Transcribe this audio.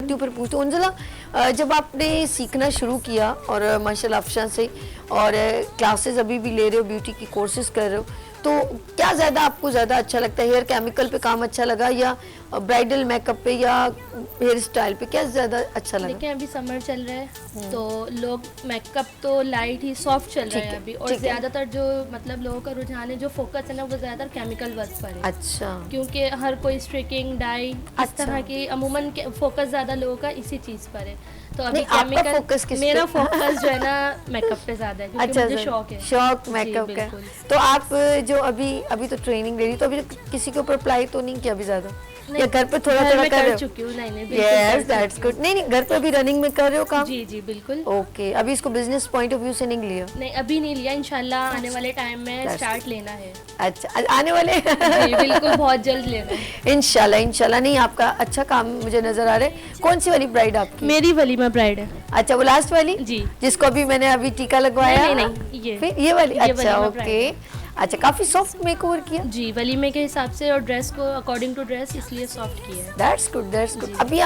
Beauty पर पूछती हूँ। अंजला, जब आपने सीखना शुरू किया और माशाल्लाह अफशा से और क्लासेस अभी भी ले रहे हो, ब्यूटी की कोर्सेज कर रहे हो, तो क्या ज़्यादा आपको ज़्यादा अच्छा लगता है? हेयर केमिकल पे काम अच्छा लगा या ब्राइडल मेकअप पे या हेयर स्टाइल पे, क्या ज़्यादा अच्छा लगा? देखिए अभी समर चल रहा है तो लोग मेकअप तो लाइट ही सॉफ्ट चल रहा है अभी, और ज़्यादातर जो मतलब लोगों का रुझान है, जो फोकस है ना, वो ज़्यादातर केमिकल वर्क पर है। अच्छा, क्योंकि हर कोई स्ट्रिकिंग डाई इस तरह की अमूमन फोकस ज़्यादा लोगों का इसी चीज़ पर है। तो अभी नहीं, आपका केमिकल, फोकस किस मेरा पे? फोकस जो है ना मेकअप पे ज़्यादा है, क्योंकि मुझे शौक है। शौक जी, मेकअप का। बिल्कुल। तो आप जो अभी तो ट्रेनिंग ले रही, तो अभी किसी के ऊपर अप्लाई तो नहीं किया अभी ज़्यादा, या घर पे थोड़ा घर थोड़ा में कर रहे कर हो? चुकी हूँ। नहीं बिल्कुल यस, कर दैट्स चुकी गुड। हूँ। नहीं घर पे अभी रनिंग में कर रहे हो काम? जी जी बिल्कुल। ओके, अभी इसको बिजनेस पॉइंट ऑफ व्यू से नहीं लिया? नहीं अभी नहीं लिया, इंशाल्लाह आने वाले टाइम में That's स्टार्ट लेना है। अच्छा, आने वाले जी बिल्कुल, बहुत जल्द लेना है। इंशाल्लाह इंशाल्लाह। नहीं, आपका अच्छा काम मुझे नजर आ रहा है। कौन सी वाली ब्राइड आपकी? मेरी वलीमा ब्राइड है। अच्छा, वो लास्ट वाली जी। जिसको अभी मैंने अभी टीका लगवाया? नहीं, ये फिर ये वाली? ये अच्छा, वलीमा ओके। bride अच्छा, काफी सॉफ्ट मेकओवर किया। जी, वलीमे के हिसाब से और ड्रेस को अकॉर्डिंग टू ड्रेस, इसलिए सॉफ्ट किया है। That's good, that's good. जी। अभी